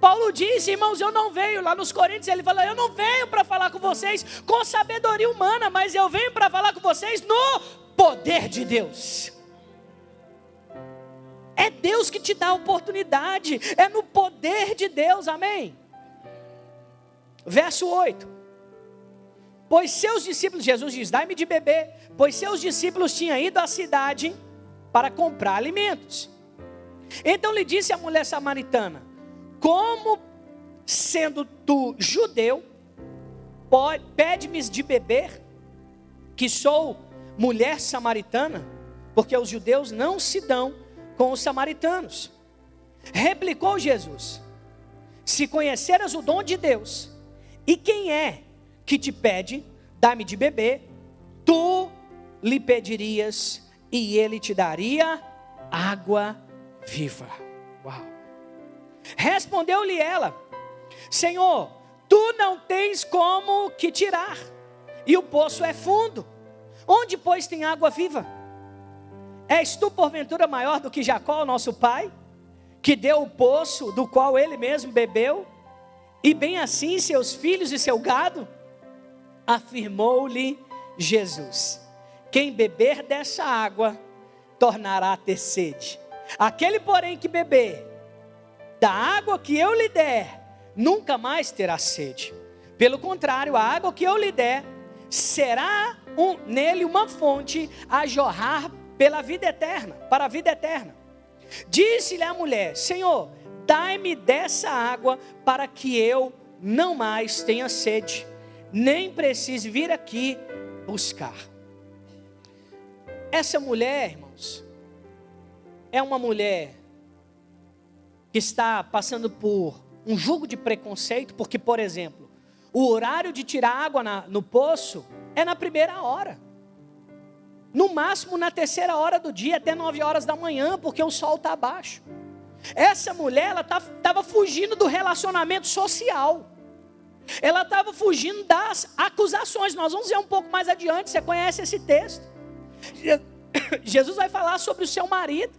Speaker 1: Paulo diz, irmãos, eu não venho, lá nos Coríntios ele fala, eu não venho para falar com vocês com sabedoria humana, mas eu venho para falar com vocês no poder de Deus. É Deus que te dá a oportunidade, é no poder de Deus, amém? Verso 8. pois seus discípulos, Jesus diz, dai-me de beber, pois seus discípulos tinham ido à cidade para comprar alimentos. Então lhe disse a mulher samaritana, como sendo tu judeu, pede-me de beber, que sou mulher samaritana, porque os judeus não se dão com os samaritanos. Replicou Jesus, se conheceras o dom de Deus, e quem é que te pede, dá-me de beber, tu lhe pedirias, e ele te daria água viva. Uau! Respondeu-lhe ela, Senhor, tu não tens como que tirar, e o poço é fundo, onde pois tem água viva? És tu porventura maior do que Jacó, nosso pai, que deu o poço do qual ele mesmo bebeu, e bem assim seus filhos e seu gado? Afirmou-lhe Jesus, quem beber dessa água, tornará a ter sede. Aquele porém que beber da água que eu lhe der, nunca mais terá sede. Pelo contrário, a água que eu lhe der, será nele uma fonte a jorrar para a vida eterna. Disse-lhe a mulher, Senhor, dai-me dessa água, para que eu não mais tenha sede, nem precise vir aqui buscar. Essa mulher, irmãos, é uma mulher que está passando por um jugo de preconceito, porque, por exemplo, o horário de tirar água no poço é na primeira hora. No máximo na terceira hora do dia, até 9 horas da manhã, porque o sol está abaixo. Essa mulher, ela estava fugindo do relacionamento social. Ela estava fugindo das acusações. Nós vamos ver um pouco mais adiante, você conhece esse texto. Jesus vai falar sobre o seu marido.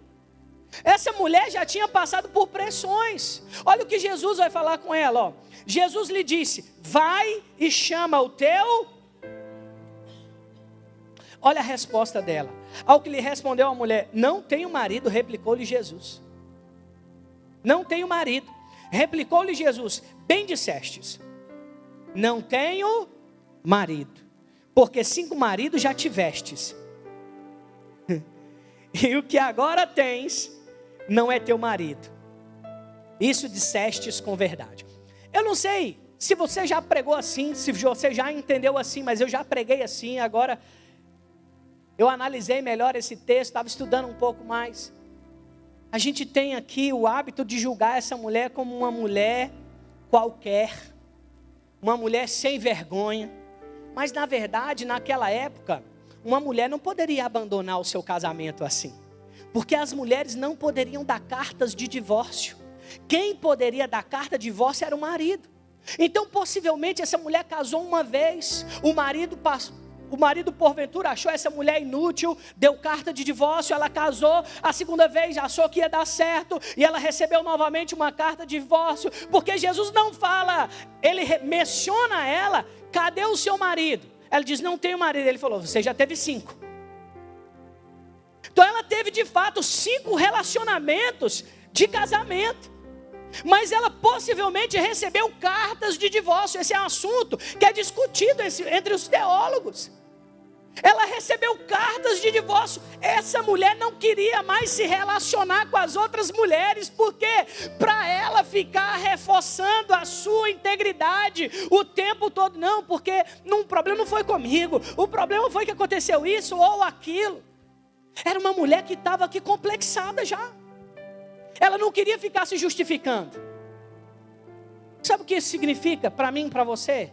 Speaker 1: Essa mulher já tinha passado por pressões. Olha o que Jesus vai falar com ela. Ó. Jesus lhe disse, vai e chama o teu. Olha a resposta dela. Ao que lhe respondeu a mulher, não tenho marido, replicou-lhe Jesus. Não tenho marido. Replicou-lhe Jesus, bem dissestes, não tenho marido, porque 5 maridos já tivestes. E o que agora tens, não é teu marido. Isso dissestes com verdade. Eu não sei se você já pregou assim, se você já entendeu assim, mas eu já preguei assim, agora eu analisei melhor esse texto, estava estudando um pouco mais. A gente tem aqui o hábito de julgar essa mulher como uma mulher qualquer, uma mulher sem vergonha. Mas na verdade, naquela época, uma mulher não poderia abandonar o seu casamento assim. Porque as mulheres não poderiam dar cartas de divórcio. Quem poderia dar carta de divórcio era o marido. Então possivelmente essa mulher casou uma vez, o marido porventura achou essa mulher inútil, deu carta de divórcio, ela casou, a segunda vez achou que ia dar certo, e ela recebeu novamente uma carta de divórcio, porque Jesus não fala, ele menciona ela, cadê o seu marido? Ela diz, não tenho marido. Ele falou, você já teve 5. Então ela teve de fato 5 relacionamentos de casamento, mas ela possivelmente recebeu cartas de divórcio. Esse é um assunto que é discutido entre os teólogos. Ela recebeu cartas de divórcio. Essa mulher não queria mais se relacionar com as outras mulheres, porque para ela ficar reforçando a sua integridade o tempo todo, não, porque o problema não foi comigo, o problema foi que aconteceu isso ou aquilo. Era uma mulher que estava aqui complexada já. Ela não queria ficar se justificando. Sabe o que isso significa para mim e para você?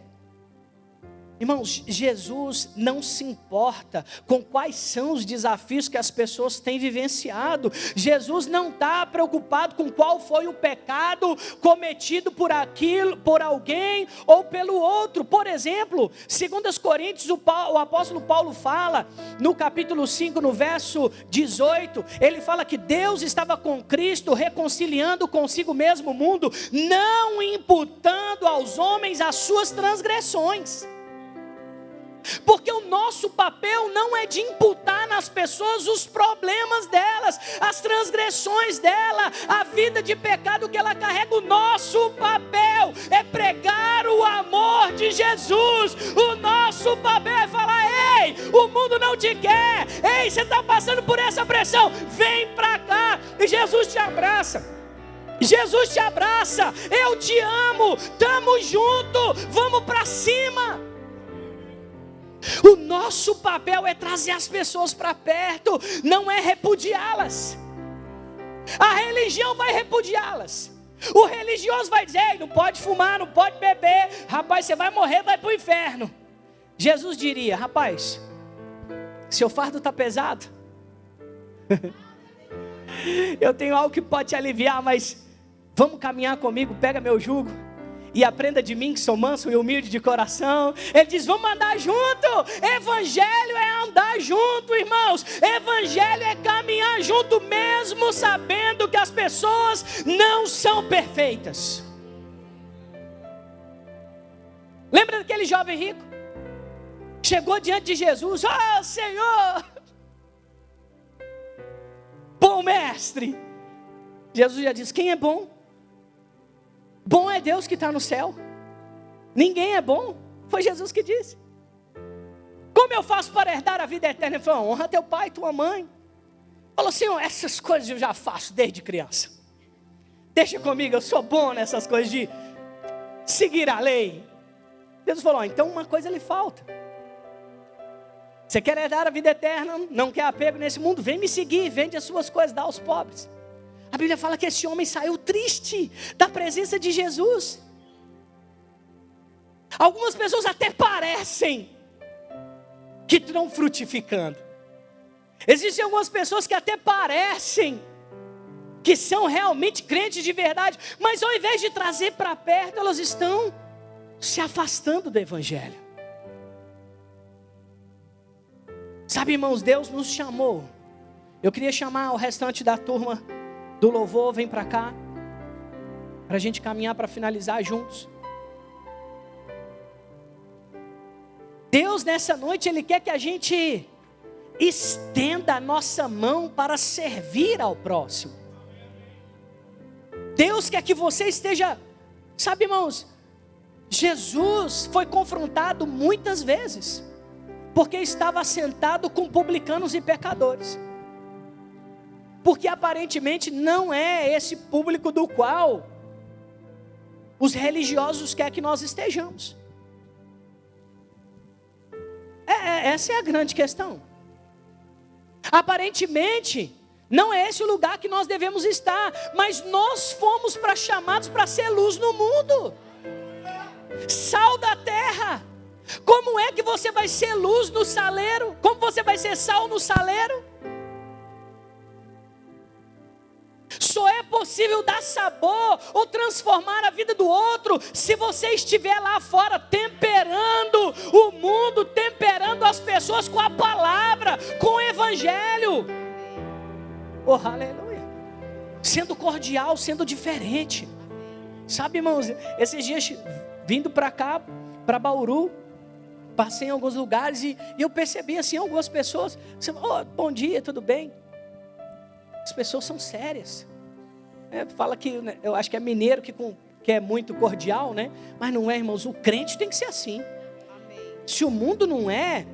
Speaker 1: Irmãos, Jesus não se importa com quais são os desafios que as pessoas têm vivenciado. Jesus não está preocupado com qual foi o pecado cometido por alguém ou pelo outro. Por exemplo, 2 Coríntios, o apóstolo Paulo fala, no capítulo 5, no verso 18, ele fala que Deus estava com Cristo, reconciliando consigo mesmo o mundo, não imputando aos homens as suas transgressões. Porque o nosso papel não é de imputar nas pessoas os problemas delas, as transgressões dela, a vida de pecado que ela carrega. O nosso papel é pregar o amor de Jesus. O nosso papel é falar: ei, o mundo não te quer. Ei, você está passando por essa pressão, vem para cá. E Jesus te abraça. Jesus te abraça. Eu te amo, estamos juntos, vamos para cima. O nosso papel é trazer as pessoas para perto, não é repudiá-las. A religião vai repudiá-las. O religioso vai dizer: ei, não pode fumar, não pode beber, rapaz, você vai morrer, vai para o inferno. Jesus diria: rapaz, seu fardo está pesado, eu tenho algo que pode te aliviar, mas vamos caminhar comigo, pega meu jugo e aprenda de mim, que sou manso e humilde de coração. Ele diz: vamos andar junto. Evangelho é andar junto, irmãos. Evangelho é caminhar junto, mesmo sabendo que as pessoas não são perfeitas. Lembra daquele jovem rico? Chegou diante de Jesus: ah, Senhor, bom mestre. Jesus já disse: quem é bom? Bom é Deus que está no céu. Ninguém é bom. Foi Jesus que disse. Como eu faço para herdar a vida eterna? Ele falou: honra teu pai e tua mãe. Falou: Senhor, essas coisas eu já faço desde criança. Deixa comigo, eu sou bom nessas coisas de seguir a lei. Jesus falou: então uma coisa lhe falta. Você quer herdar a vida eterna? Não quer apego nesse mundo? Vem me seguir, vende as suas coisas, dá aos pobres. A Bíblia fala que esse homem saiu triste da presença de Jesus. Algumas pessoas até parecem que estão frutificando. Existem algumas pessoas que até parecem que são realmente crentes de verdade, mas ao invés de trazer para perto, elas estão se afastando do Evangelho. Sabe, irmãos, Deus nos chamou. Eu queria chamar o restante da turma do louvor, vem para cá, para a gente caminhar para finalizar juntos. Deus nessa noite, Ele quer que a gente estenda a nossa mão para servir ao próximo. Deus quer que você esteja, sabe, irmãos, Jesus foi confrontado muitas vezes, porque estava sentado com publicanos e pecadores. Porque aparentemente não é esse público do qual os religiosos querem que nós estejamos. Essa é a grande questão. Aparentemente não é esse o lugar que nós devemos estar, mas nós fomos chamados para ser luz no mundo, sal da terra. Como é que você vai ser luz no saleiro? Como você vai ser sal no saleiro? Só é possível dar sabor ou transformar a vida do outro se você estiver lá fora temperando o mundo, temperando as pessoas com a palavra, com o Evangelho. Oh, aleluia. Sendo cordial, sendo diferente. Sabe, irmãos, esses dias vindo para cá, para Bauru, passei em alguns lugares e eu percebi assim, algumas pessoas, oh, bom dia, tudo bem? As pessoas são sérias. Fala que, eu acho que é mineiro que é muito cordial, né? Mas não é, irmãos, o crente tem que ser assim. Amém. Se o mundo não é,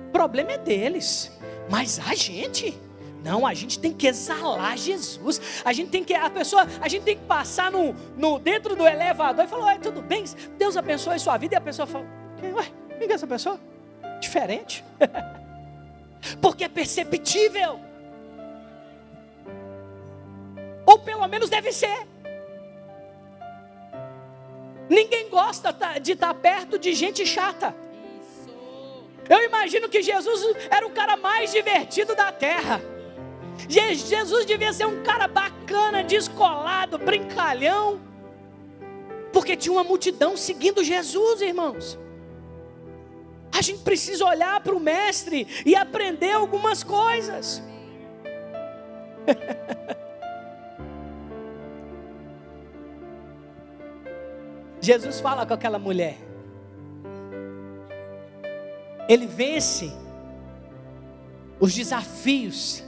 Speaker 1: o problema é deles. Mas a gente, não, a gente tem que exalar Jesus. A gente tem que passar dentro do elevador e falar: oi, tudo bem? Deus abençoe a sua vida. E a pessoa fala: ué, quem é essa pessoa? Diferente. Porque é perceptível. Ou pelo menos deve ser. Ninguém gosta de estar perto de gente chata. Eu imagino que Jesus era o cara mais divertido da terra. Jesus devia ser um cara bacana, descolado, brincalhão, porque tinha uma multidão seguindo Jesus, irmãos. A gente precisa olhar para o mestre e aprender algumas coisas. Jesus fala com aquela mulher. Ele vence os desafios,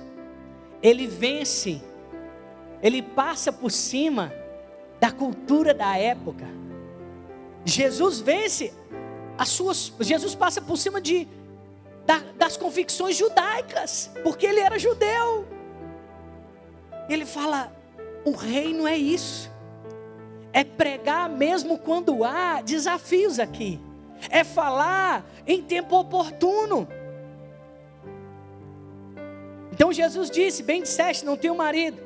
Speaker 1: ele vence, ele passa por cima da cultura da época. Jesus vence Jesus passa por cima das convicções judaicas, porque ele era judeu. Ele fala: o reino é isso, é pregar mesmo quando há desafios aqui, é falar em tempo oportuno. Então Jesus disse: bem disseste, não tenho marido,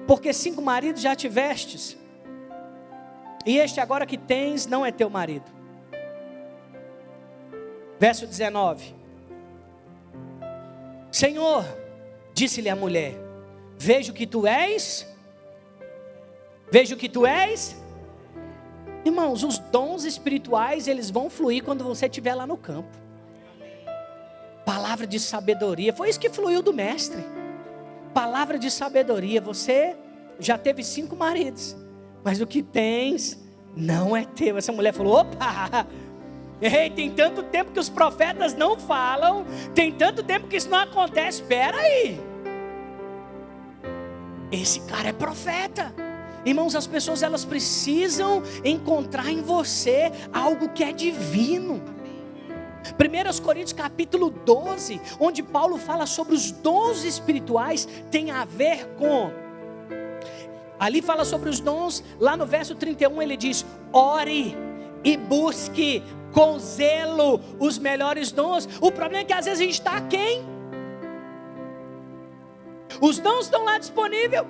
Speaker 1: porque 5 maridos já tivestes, e este agora que tens não é teu marido. Verso 19: Senhor, disse-lhe a mulher, vejo que tu és. Irmãos, os dons espirituais, eles vão fluir quando você estiver lá no campo. Palavra de sabedoria, foi isso que fluiu do mestre. Palavra de sabedoria. Você já teve 5 maridos, mas o que tens não é teu. Essa mulher falou: opa, ei, tem tanto tempo que os profetas não falam, tem tanto tempo que isso não acontece. Espera aí, esse cara é profeta. Irmãos, as pessoas, elas precisam encontrar em você algo que é divino. 1 Coríntios capítulo 12, onde Paulo fala sobre os dons espirituais, tem a ver com, ali fala sobre os dons, lá no verso 31 ele diz: ore e busque com zelo os melhores dons. O problema é que às vezes a gente está aquém. Os dons estão lá disponíveis,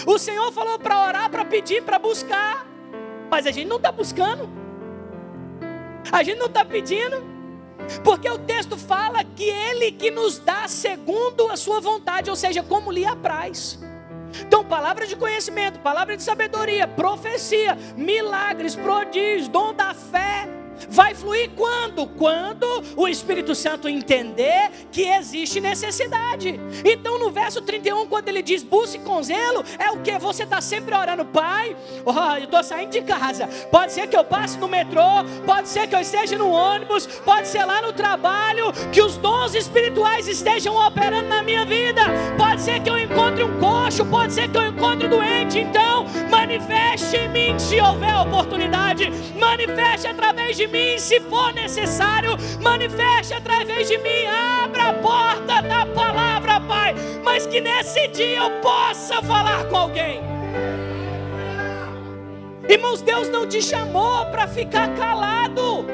Speaker 1: o Senhor falou para orar, para pedir, para buscar, mas a gente não está buscando, a gente não está pedindo. Porque o texto fala que Ele que nos dá segundo a sua vontade, ou seja, como lhe apraz. Então, palavra de conhecimento, palavra de sabedoria, profecia, milagres, prodígios, dom da fé, vai fluir quando? Quando o Espírito Santo entender que existe necessidade. Então no verso 31, quando ele diz busque com zelo, é o que? Você está sempre orando: Pai, eu estou saindo de casa, pode ser que eu passe no metrô, pode ser que eu esteja no ônibus, pode ser lá no trabalho, que os dons espirituais estejam operando na minha vida. Pode ser que eu encontre um coxo, pode ser que eu encontre um doente. Então manifeste em mim se houver oportunidade, manifeste através de mim se for necessário, manifeste através de mim, abra a porta da palavra, Pai, mas que nesse dia eu possa falar com alguém. Irmãos, Deus não te chamou para ficar calado.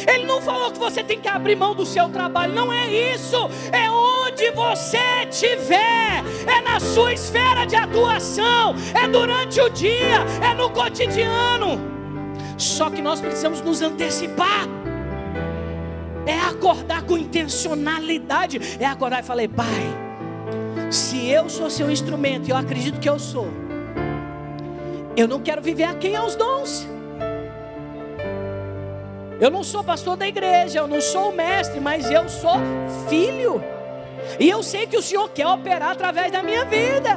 Speaker 1: Ele não falou que você tem que abrir mão do seu trabalho, não é isso. É onde você estiver, é na sua esfera de atuação, é durante o dia, é no cotidiano. Só que nós precisamos nos antecipar, é acordar com intencionalidade, é acordar e falar: Pai, se eu sou seu instrumento, e eu acredito que eu sou, eu não quero viver aquém aos dons. Eu não sou pastor da igreja, eu não sou o mestre, mas eu sou filho, e eu sei que o Senhor quer operar através da minha vida.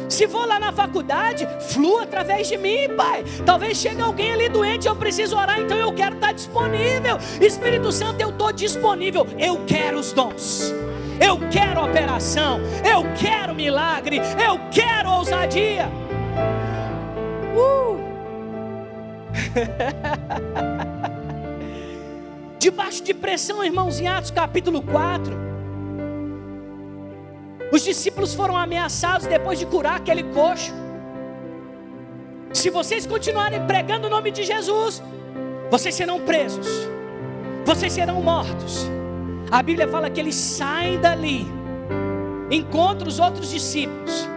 Speaker 1: Se for lá na faculdade, flua através de mim, Pai. Talvez chegue alguém ali doente, eu preciso orar, então eu quero estar disponível. Espírito Santo, eu estou disponível. Eu quero os dons, eu quero operação, eu quero milagre, eu quero ousadia. Debaixo de pressão, irmãos, em Atos capítulo 4, os discípulos foram ameaçados depois de curar aquele coxo: se vocês continuarem pregando o nome de Jesus, vocês serão presos, vocês serão mortos. A Bíblia fala que eles saem dali, encontram os outros discípulos,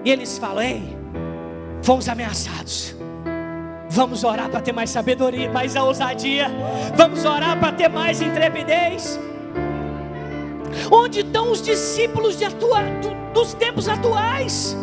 Speaker 1: e eles falam: ei, fomos ameaçados, vamos orar para ter mais sabedoria, mais ousadia, vamos orar para ter mais intrepidez. Onde estão os discípulos dos tempos atuais?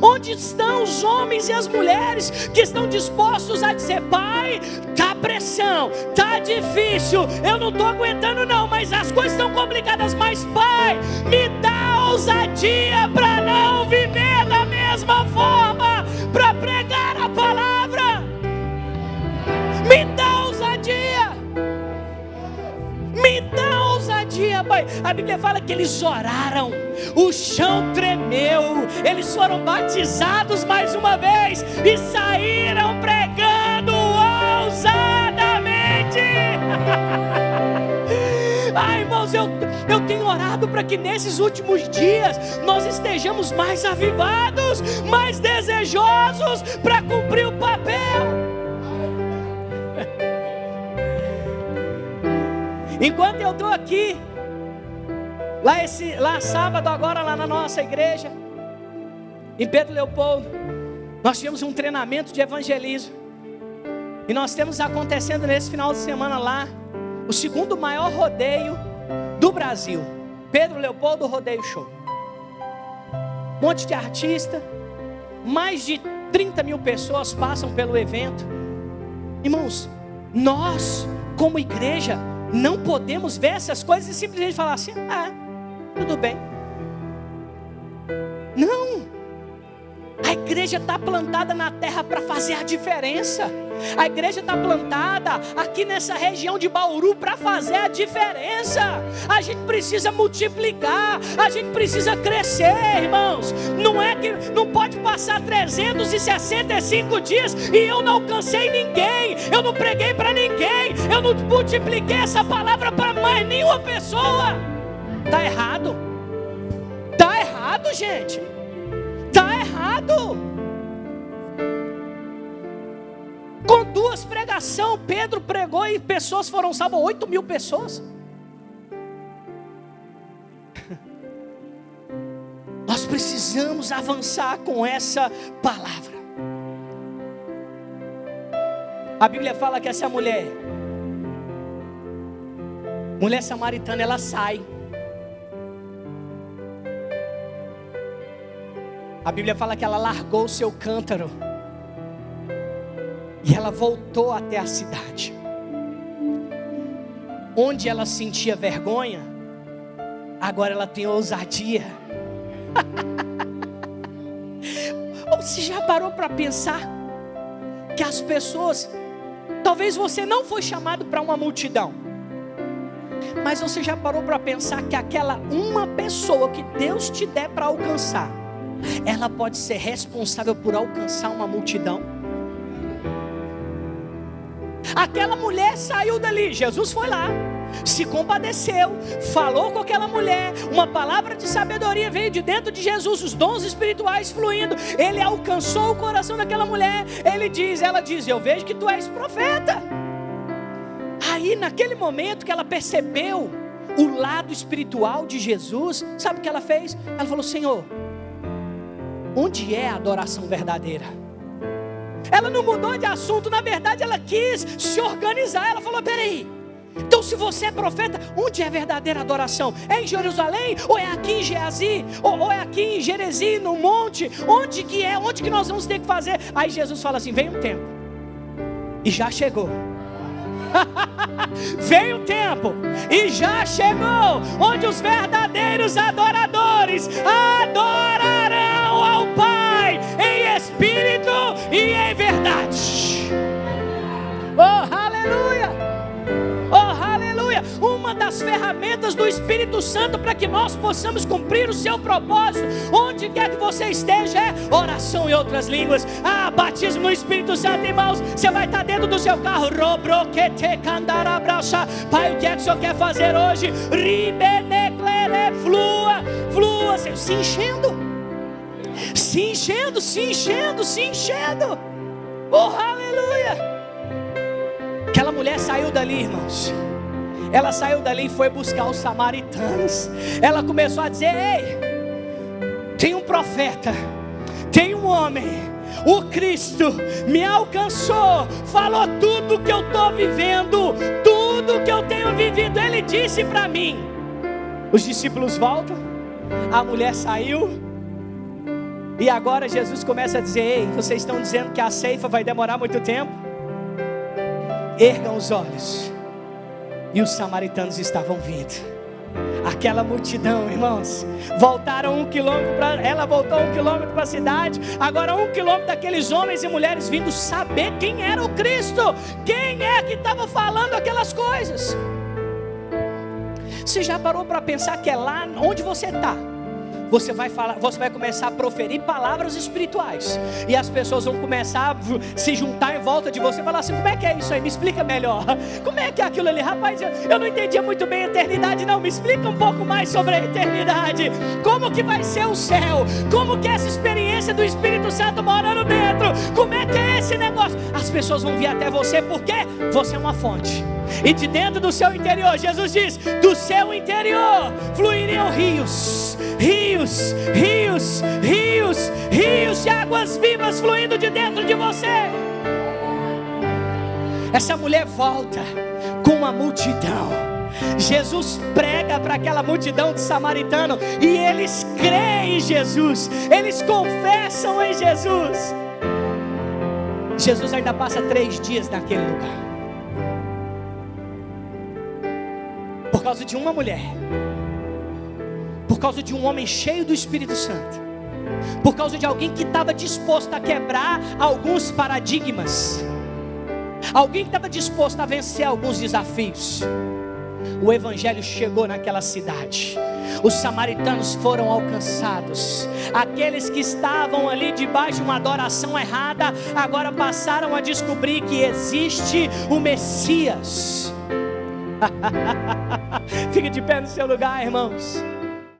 Speaker 1: Onde estão os homens e as mulheres que estão dispostos a dizer: Pai, tá pressão, tá difícil, eu não estou aguentando não, mas as coisas estão complicadas, mas Pai, me dá ousadia para não viver da mesma forma, para pregar a palavra. Me dá ousadia, me dá ousadia, Pai. A Bíblia fala que eles oraram, o chão tremeu, eles foram batizados mais uma vez e saíram pregando ousadamente. Ai, irmãos, eu tenho orado para que nesses últimos dias nós estejamos mais avivados, mais desejosos para cumprir o papel. Enquanto eu estou aqui, lá sábado agora, lá na nossa igreja, em Pedro Leopoldo, nós tivemos um treinamento de evangelismo. E nós temos acontecendo nesse final de semana lá, o segundo maior rodeio do Brasil. Pedro Leopoldo Rodeio Show. Um monte de artista, mais de 30 mil pessoas passam pelo evento. Irmãos, nós como igreja não podemos ver essas coisas e simplesmente falar assim: tudo bem. Não. A igreja está plantada na terra para fazer a diferença. A igreja está plantada aqui nessa região de Bauru para fazer a diferença. A gente precisa multiplicar, a gente precisa crescer, irmãos. Não pode passar 365 dias e eu não alcancei ninguém, eu não preguei para ninguém, eu não multipliquei essa palavra para mais nenhuma pessoa. Está errado. Está errado, gente. Está errado. Com 2 pregações, Pedro pregou e pessoas foram salvas, 8 mil pessoas. Nós precisamos avançar com essa palavra. A Bíblia fala que essa mulher samaritana, ela sai. A Bíblia fala que ela largou o seu cântaro e ela voltou até a cidade. Onde ela sentia vergonha, agora ela tem ousadia. Você já parou para pensar que as pessoas, talvez você não foi chamado para uma multidão, mas você já parou para pensar que aquela uma pessoa que Deus te der para alcançar, ela pode ser responsável por alcançar uma multidão? Aquela mulher saiu dali, Jesus foi lá, se compadeceu, falou com aquela mulher, uma palavra de sabedoria veio de dentro de Jesus, os dons espirituais fluindo, ele alcançou o coração daquela mulher. Ela diz, eu vejo que tu és profeta. Aí naquele momento que ela percebeu o lado espiritual de Jesus, sabe o que ela fez? Ela falou, Senhor, onde é a adoração verdadeira? Ela não mudou de assunto, na verdade ela quis se organizar. Ela falou, peraí, então se você é profeta, onde é a verdadeira adoração? É em Jerusalém? Ou é aqui em Geazi? Ou é aqui em Gerezi, no monte? Onde que é? Onde que nós vamos ter que fazer? Aí Jesus fala assim, vem um tempo, e já chegou. Veio o tempo e já chegou, onde os verdadeiros adoradores adorarão ao Pai em espírito e em verdade. Oh, aleluia! Oh, aleluia! Uma das ferramentas do Espírito Santo para que nós possamos cumprir o seu propósito, onde quer que você esteja, é oração em outras línguas. Batismo no Espírito Santo, irmãos. Você vai estar dentro do seu carro. Pai, o que é que o Senhor quer fazer hoje? Flua, se enchendo. Se enchendo, se enchendo, se enchendo. Oh, aleluia! Aquela mulher saiu dali, irmãos. Ela saiu dali e foi buscar os samaritanos. Ela começou a dizer, ei, tem um profeta, tem um homem, o Cristo me alcançou, falou tudo que eu estou vivendo, tudo que eu tenho vivido, ele disse para mim. Os discípulos voltam, a mulher saiu, e agora Jesus começa a dizer, ei, vocês estão dizendo que a ceifa vai demorar muito tempo? Ergam os olhos. E os samaritanos estavam vindo. Aquela multidão, irmãos, voltaram 1 quilômetro ela voltou 1 quilômetro para a cidade. Agora 1 quilômetro daqueles homens e mulheres vindo saber quem era o Cristo, quem é que estava falando aquelas coisas. Você já parou para pensar que é lá onde você está? Você vai começar a proferir palavras espirituais, e as pessoas vão começar a se juntar em volta de você e falar assim: como é que é isso aí? Me explica melhor. Como é que é aquilo ali? Rapaz, eu não entendia muito bem a eternidade, não. Me explica um pouco mais sobre a eternidade. Como que vai ser o céu? Como que é essa experiência do Espírito Santo morando dentro? Como é que é esse negócio? As pessoas vão vir até você porque você é uma fonte. E de dentro do seu interior, Jesus diz, do seu interior fluiriam rios, rios, rios, rios, rios de águas vivas fluindo de dentro de você. Essa mulher volta com uma multidão. Jesus prega para aquela multidão de samaritano, e eles creem em Jesus, eles confessam em Jesus. Jesus ainda passa 3 dias naquele lugar, por causa de uma mulher, por causa de um homem cheio do Espírito Santo, por causa de alguém que estava disposto a quebrar alguns paradigmas, alguém que estava disposto a vencer alguns desafios. O evangelho chegou naquela cidade, os samaritanos foram alcançados, aqueles que estavam ali debaixo de uma adoração errada, agora passaram a descobrir que existe o Messias. Fique de pé no seu lugar, irmãos.